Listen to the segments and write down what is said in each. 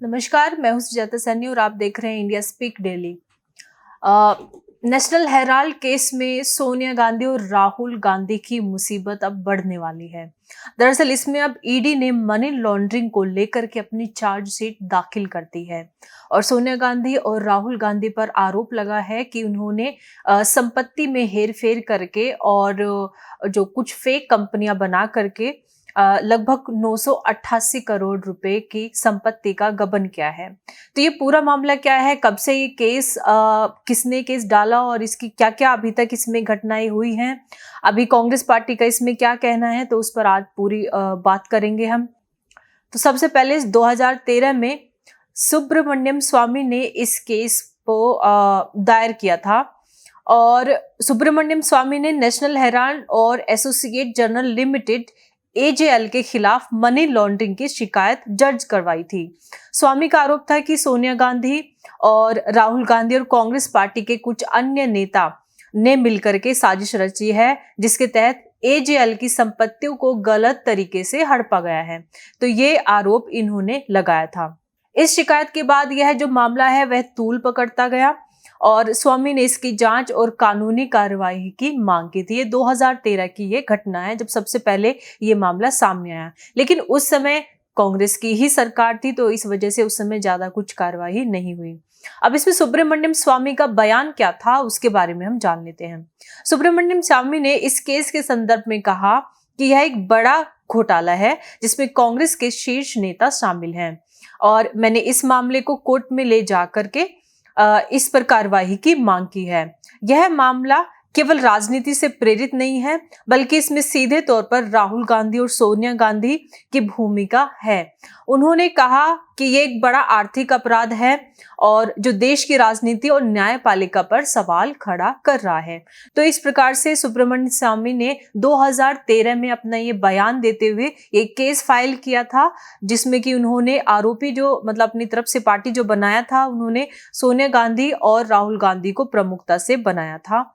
नमस्कार, मैं हूं सुजाता सैनी और आप देख रहे हैं India speak daily. National Herald case में सोनिया गांधी और राहुल गांधी की मुसीबत अब बढ़ने वाली है। दरअसल इसमें अब ईडी ने मनी लॉन्ड्रिंग को लेकर के अपनी चार्जशीट दाखिल कर दी है और सोनिया गांधी और राहुल गांधी पर आरोप लगा है कि उन्होंने संपत्ति में हेरफेर करके और जो कुछ फेक कंपनियां बना करके लगभग 988 करोड़ रुपए की संपत्ति का गबन किया है। तो ये पूरा मामला क्या है, कब से ये केस किसने केस डाला और इसकी क्या-क्या अभी तक इसमें घटनाएं हुई हैं, अभी कांग्रेस पार्टी का इसमें क्या कहना है, तो उस पर आज पूरी बात करेंगे हम। तो सबसे पहले 2013 में सुब्रमण्यम स्वामी ने इस केस को दायर किया था और सुब्रमण्यम स्वामी ने नेशनल हेराल्ड और एसोसिएट जर्नल लिमिटेड एजेएल के खिलाफ मनी लॉन्ड्रिंग की शिकायत दर्ज करवाई थी। स्वामी का आरोप था कि सोनिया गांधी और राहुल गांधी और कांग्रेस पार्टी के कुछ अन्य नेता ने मिलकर के साजिश रची है, जिसके तहत एजेएल की संपत्तियों को गलत तरीके से हड़पा गया है। तो ये आरोप इन्होंने लगाया था। इस शिकायत के बाद यह जो मामला है वह तूल पकड़ता गया और स्वामी ने इसकी जांच और कानूनी कार्रवाई की मांग की थी। ये 2013 की ये घटना है जब सबसे पहले ये मामला सामने आया, लेकिन उस समय कांग्रेस की ही सरकार थी, तो इस वजह से उस समय ज्यादा कुछ कार्रवाई नहीं हुई। अब इसमें सुब्रमण्यम स्वामी का बयान क्या था उसके बारे में हम जान लेते हैं। सुब्रमण्यम स्वामी ने इस केस के संदर्भ में कहा कि यह एक बड़ा घोटाला है जिसमें कांग्रेस के शीर्ष नेता शामिल हैं और मैंने इस मामले को कोर्ट में ले जाकर के इस पर कार्रवाई की मांग की है। यह मामला केवल राजनीति से प्रेरित नहीं है, बल्कि इसमें सीधे तौर पर राहुल गांधी और सोनिया गांधी की भूमिका है। उन्होंने कहा कि ये एक बड़ा आर्थिक अपराध है और जो देश की राजनीति और न्यायपालिका पर सवाल खड़ा कर रहा है। तो इस प्रकार से सुब्रमण्यम स्वामी ने 2013 में अपना ये बयान देते हुए ये केस फाइल किया था, जिसमें कि उन्होंने आरोपी जो अपनी तरफ से पार्टी जो बनाया था, उन्होंने सोनिया गांधी और राहुल गांधी को प्रमुखता से बनाया था।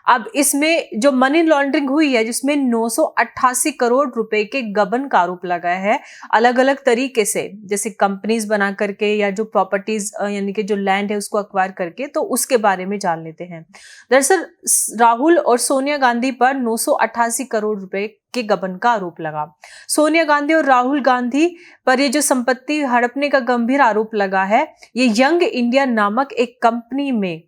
अब इसमें जो मनी लॉन्ड्रिंग हुई है जिसमें 988 करोड़ रुपए के गबन का आरोप लगा है, अलग अलग तरीके से, जैसे कंपनीज बना करके या जो प्रॉपर्टीज यानी कि जो लैंड है उसको अक्वायर करके, तो उसके बारे में जान लेते हैं। दरअसल राहुल और सोनिया गांधी पर 988 करोड़ रुपए के गबन का आरोप लगा। सोनिया गांधी और राहुल गांधी पर ये जो संपत्ति हड़पने का गंभीर आरोप लगा है, ये यंग इंडिया नामक एक कंपनी में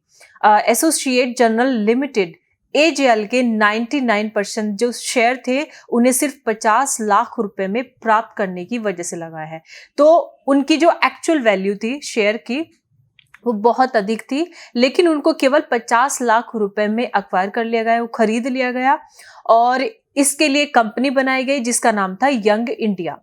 एसोसिएट जर्नल लिमिटेड एजेएल के 99% जो शेयर थे उन्हें सिर्फ 50 लाख रुपए में प्राप्त करने की वजह से लगा है। तो उनकी जो एक्चुअल वैल्यू थी शेयर की वो बहुत अधिक थी, लेकिन उनको केवल 50 लाख रुपए में अक्वायर कर लिया गया, वो खरीद लिया गया और इसके लिए कंपनी बनाई गई जिसका नाम था यंग इंडिया।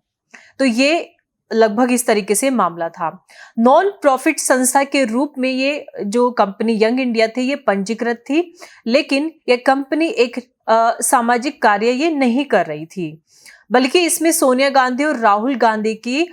तो ये लगभग इस तरीके से मामला था। नॉन प्रॉफिट संस्था के रूप में ये जो कंपनी यंग इंडिया थी ये पंजीकृत थी, लेकिन ये कंपनी एक सामाजिक कार्य ये नहीं कर रही थी, बल्कि इसमें सोनिया गांधी और राहुल गांधी की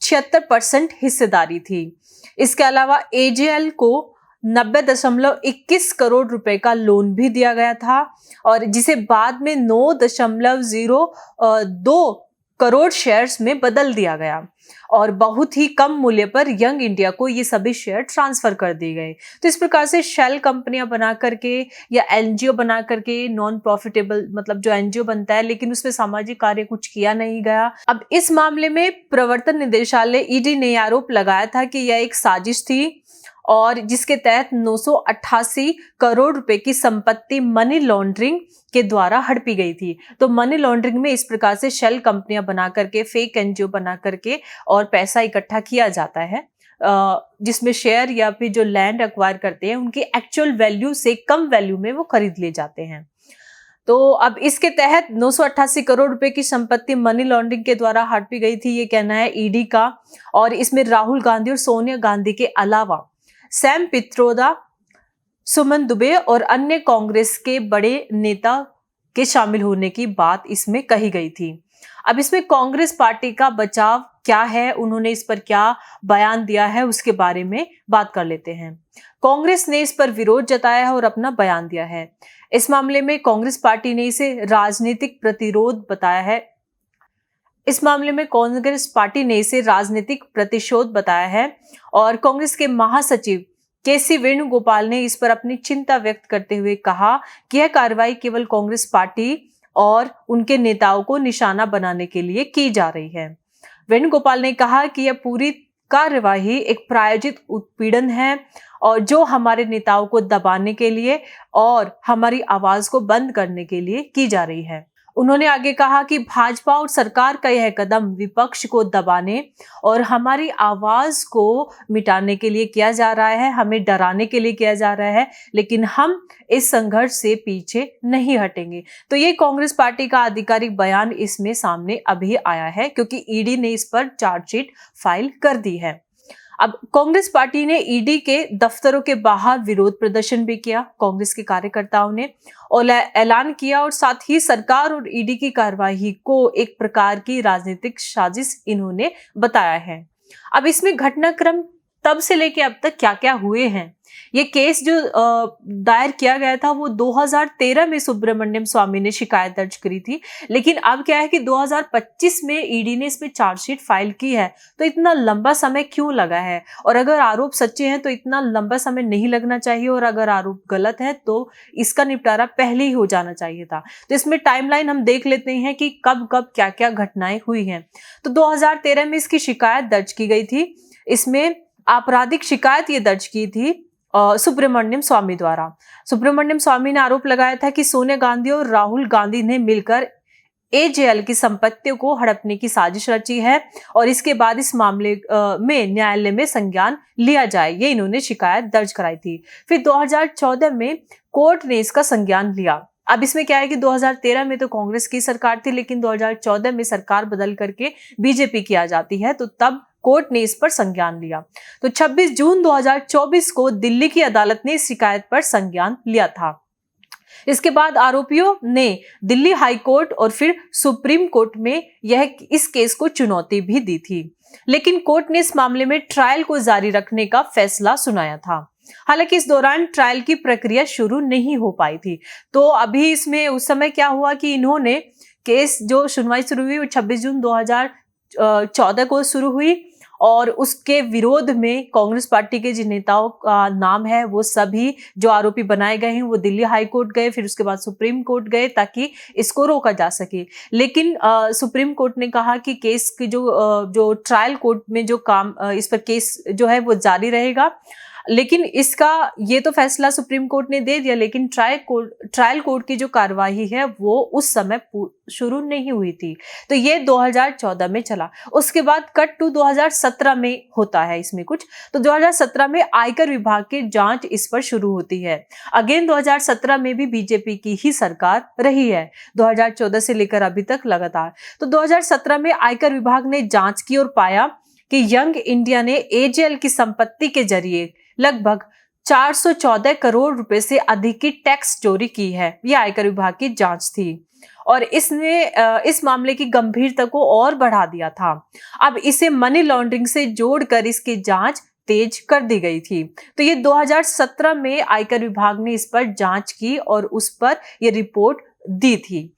76% हिस्सेदारी थी। इसके अलावा एजेएल को 90.21 करोड़ रुपए का लोन भी दिया गया था और जिसे बाद में 9.02 करोड़ शेयर्स में बदल दिया गया और बहुत ही कम मूल्य पर यंग इंडिया को ये सभी शेयर ट्रांसफर कर दिए गए। तो इस प्रकार से शेल कंपनियां बना करके या एनजीओ बना करके, नॉन प्रॉफिटेबल जो एनजीओ बनता है लेकिन उसमें सामाजिक कार्य कुछ किया नहीं गया। अब इस मामले में प्रवर्तन निदेशालय ईडी ने आरोप लगाया था कि यह एक साजिश थी और जिसके तहत 988 करोड़ रुपए की संपत्ति मनी लॉन्ड्रिंग के द्वारा हड़पी गई थी। तो मनी लॉन्ड्रिंग में इस प्रकार से शेल कंपनियां बना करके, फेक एनजीओ बना करके और पैसा इकट्ठा किया जाता है, जिसमें शेयर या फिर जो लैंड एक्वायर करते हैं उनकी एक्चुअल वैल्यू से कम वैल्यू में वो खरीद ले जाते हैं। तो अब इसके तहत 988 करोड़ रुपए की संपत्ति मनी लॉन्ड्रिंग के द्वारा हड़पी गई थी, ये कहना है ईडी का। और इसमें राहुल गांधी और सोनिया गांधी के अलावा सैम पित्रोदा, सुमन दुबे और अन्य कांग्रेस के बड़े नेता के शामिल होने की बात इसमें कही गई थी। अब इसमें कांग्रेस पार्टी का बचाव क्या है, उन्होंने इस पर क्या बयान दिया है, उसके बारे में बात कर लेते हैं। कांग्रेस ने इस पर विरोध जताया है और अपना बयान दिया है। इस मामले में कांग्रेस पार्टी ने इसे राजनीतिक प्रतिरोध बताया है। इस मामले में कांग्रेस पार्टी ने इसे राजनीतिक प्रतिशोध बताया है और कांग्रेस के महासचिव केसी वेणुगोपाल ने इस पर अपनी चिंता व्यक्त करते हुए कहा कि यह कार्रवाई केवल कांग्रेस पार्टी और उनके नेताओं को निशाना बनाने के लिए की जा रही है। वेणुगोपाल ने कहा कि यह पूरी कार्यवाही एक प्रायोजित उत्पीड़न है और जो हमारे नेताओं को दबाने के लिए और हमारी आवाज को बंद करने के लिए की जा रही है। उन्होंने आगे कहा कि भाजपा और सरकार का यह कदम विपक्ष को दबाने और हमारी आवाज को मिटाने के लिए किया जा रहा है, हमें डराने के लिए किया जा रहा है, लेकिन हम इस संघर्ष से पीछे नहीं हटेंगे। तो ये कांग्रेस पार्टी का आधिकारिक बयान इसमें सामने अभी आया है क्योंकि ईडी ने इस पर चार्जशीट फाइल कर दी है। अब कांग्रेस पार्टी ने ईडी के दफ्तरों के बाहर विरोध प्रदर्शन भी किया। कांग्रेस के कार्यकर्ताओं ने और ऐलान किया और साथ ही सरकार और ईडी की कार्यवाही को एक प्रकार की राजनीतिक साजिश इन्होंने बताया है। अब इसमें घटनाक्रम तब से लेके अब तक क्या क्या हुए हैं। ये केस जो दायर किया गया था वो 2013 में सुब्रमण्यम स्वामी ने शिकायत दर्ज करी थी, लेकिन अब क्या है कि 2025 में ईडी ने इसमें चार्जशीट फाइल की है। तो इतना लंबा समय क्यों लगा है, और अगर आरोप सच्चे हैं तो इतना लंबा समय नहीं लगना चाहिए, और अगर आरोप गलत है तो इसका निपटारा पहले ही हो जाना चाहिए था। तो इसमें टाइमलाइन हम देख लेते हैं कि कब कब क्या क्या घटनाएं हुई हैं। तो 2013 में इसकी शिकायत दर्ज की गई थी। इसमें आपराधिक शिकायत ये दर्ज की थी सुब्रमण्यम स्वामी द्वारा। सुब्रमण्यम स्वामी ने आरोप लगाया था कि सोनिया गांधी और राहुल गांधी ने मिलकर एजेएल की संपत्तियों को हड़पने की साजिश रची है और इसके बाद इस मामले में न्यायालय में संज्ञान लिया जाए, ये इन्होंने शिकायत दर्ज कराई थी। फिर 2014 में कोर्ट ने इसका संज्ञान लिया। अब इसमें क्या है कि 2013 में तो कांग्रेस की सरकार थी, लेकिन 2014 में सरकार बदल करके बीजेपी की आ जाती है, तो तब कोर्ट ने इस पर संज्ञान लिया। तो 26 जून 2024 को दिल्ली की अदालत ने इस शिकायत पर संज्ञान लिया था। इसके बाद आरोपियों ने दिल्ली हाई कोर्ट और फिर सुप्रीम कोर्ट में इस केस को चुनौती भी दी थी, लेकिन कोर्ट ने इस मामले में ट्रायल को जारी रखने का फैसला सुनाया था। हालांकि इस दौरान ट्रायल की प्रक्रिया शुरू नहीं हो पाई थी। तो अभी इसमें उस समय क्या हुआ कि इन्होंने केस जो सुनवाई शुरू हुई वो 26 जून 2014 को शुरू हुई और उसके विरोध में कांग्रेस पार्टी के जिन नेताओं का नाम है वो सभी जो आरोपी बनाए गए हैं वो दिल्ली हाई कोर्ट गए, फिर उसके बाद सुप्रीम कोर्ट गए ताकि इसको रोका जा सके। लेकिन सुप्रीम कोर्ट ने कहा कि केस की जो ट्रायल कोर्ट में जो काम इस पर केस जो है वो जारी रहेगा, लेकिन इसका ये तो फैसला सुप्रीम कोर्ट ने दे दिया, लेकिन ट्रायल कोर्ट की जो कार्यवाही है वो उस समय शुरू नहीं हुई थी। तो ये 2014 में चला। उसके बाद कट टू 2017 में होता है इसमें कुछ। तो 2017 में आयकर विभाग की जांच इस पर शुरू होती है। अगेन 2017 में भी बीजेपी की ही सरकार रही है, 2014 से लेकर अभी तक लगातार। तो 2017 में आयकर विभाग ने जांच की और पाया कि यंग इंडिया ने एजेएल की संपत्ति के जरिए लगभग 414 करोड़ रुपए से अधिक की टैक्स चोरी की है। यह आयकर विभाग की जांच थी और इसने इस मामले की गंभीरता को और बढ़ा दिया था। अब इसे मनी लॉन्ड्रिंग से जोड़कर इसकी जांच तेज कर दी गई थी। तो ये 2017 में आयकर विभाग ने इस पर जांच की और उस पर यह रिपोर्ट दी थी,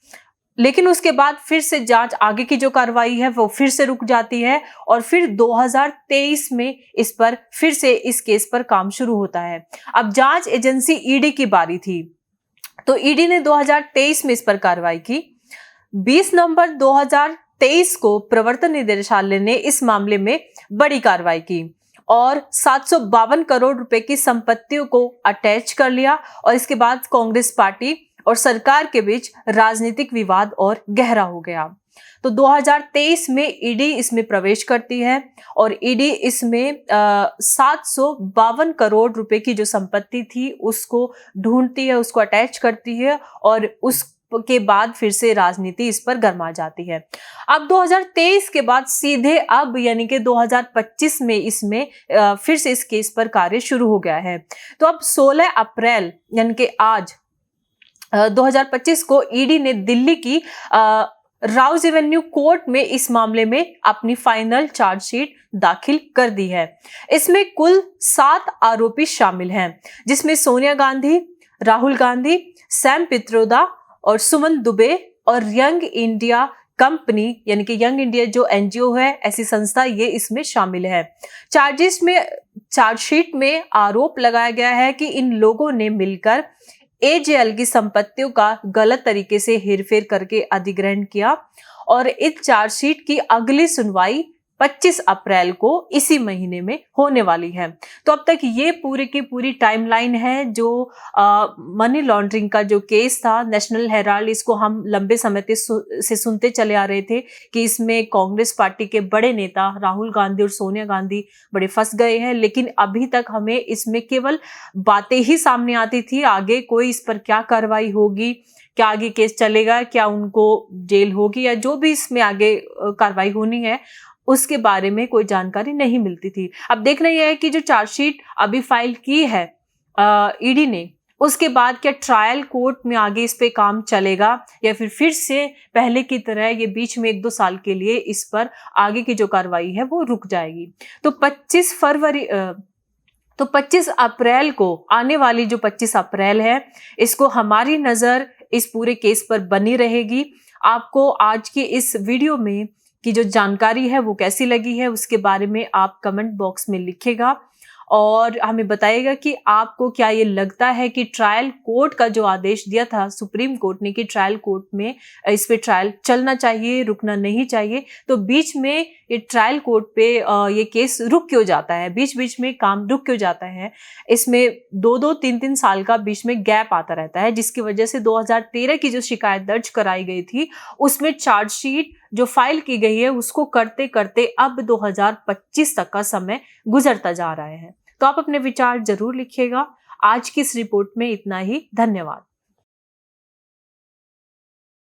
लेकिन उसके बाद फिर से जांच आगे की जो कार्रवाई है वो फिर से रुक जाती है और फिर 2023 में इस पर फिर से इस केस पर काम शुरू होता है। अब जांच एजेंसी ईडी की बारी थी, तो ईडी ने 2023 में इस पर कार्रवाई की। 20 नवंबर 2023 को प्रवर्तन निदेशालय ने इस मामले में बड़ी कार्रवाई की और 752 करोड़ रुपए की संपत्तियों को अटैच कर लिया और इसके बाद कांग्रेस पार्टी और सरकार के बीच राजनीतिक विवाद और गहरा हो गया। तो 2023 में ईडी इसमें प्रवेश करती है और ईडी इसमें 752 करोड़ रुपए की जो संपत्ति थी उसको ढूंढती है, उसको अटैच करती है और उसके बाद फिर से राजनीति इस पर गर्मा जाती है। अब 2023 के बाद सीधे अब यानी कि 2025 में इसमें फिर से इस केस पर कार्य शुरू हो गया है। तो अब 16 अप्रैल यानी कि आज 2025 को ईडी ने दिल्ली की राउज एवेन्यू कोर्ट में इस मामले में अपनी फाइनल चार्जशीट दाखिल कर दी है। इसमें कुल 7 आरोपी शामिल हैं, जिसमें सोनिया गांधी, राहुल गांधी, सैम पित्रोदा और सुमन दुबे और यंग इंडिया कंपनी यानी कि यंग इंडिया जो एनजीओ है, ऐसी संस्था, ये इसमें शामिल है। चार्जशीट में आरोप लगाया गया है कि इन लोगों ने मिलकर एजेएल की संपत्तियों का गलत तरीके से हेरफेर करके अधिग्रहण किया और इस चार्जशीट की अगली सुनवाई 25 अप्रैल को इसी महीने में होने वाली है। तो अब तक ये पूरी की पूरी टाइमलाइन है जो मनी लॉन्ड्रिंग का जो केस था। नेशनल हेराल्ड, इसको हम लंबे समय से सुनते चले आ रहे थे कि इसमें कांग्रेस पार्टी के बड़े नेता राहुल गांधी और सोनिया गांधी बड़े फंस गए हैं, लेकिन अभी तक हमें इसमें केवल बातें ही सामने आती थी। आगे कोई इस पर क्या कार्रवाई होगी, क्या आगे केस चलेगा, क्या उनको जेल होगी या जो भी इसमें आगे कार्रवाई होनी है, उसके बारे में कोई जानकारी नहीं मिलती थी। अब देखना यह है कि जो चार्जशीट अभी फाइल की है ईडी ने, उसके बाद क्या ट्रायल कोर्ट में आगे इस पे काम चलेगा या फिर से पहले की तरह ये बीच में 1-2 साल के लिए इस पर आगे की जो कार्रवाई है वो रुक जाएगी। तो 25 अप्रैल को, आने वाली जो 25 अप्रैल है, इसको हमारी नजर इस पूरे केस पर बनी रहेगी। आपको आज की इस वीडियो में की जो जानकारी है वो कैसी लगी है, उसके बारे में आप कमेंट बॉक्स में लिखिएगा और हमें बताइएगा कि आपको क्या ये लगता है कि ट्रायल कोर्ट का जो आदेश दिया था सुप्रीम कोर्ट ने कि ट्रायल कोर्ट में इस पे ट्रायल चलना चाहिए, रुकना नहीं चाहिए, तो बीच में ये ट्रायल कोर्ट पे ये केस रुक क्यों जाता है, बीच बीच में काम रुक क्यों जाता है। इसमें 2-2, 3-3 साल का बीच में गैप आता रहता है, जिसकी वजह से 2013 की जो शिकायत दर्ज कराई गई थी उसमें चार्जशीट जो फाइल की गई है उसको करते करते अब 2025 तक का समय गुजरता जा रहा है। तो आप अपने विचार जरूर लिखिएगा। आज की इस रिपोर्ट में इतना ही। धन्यवाद।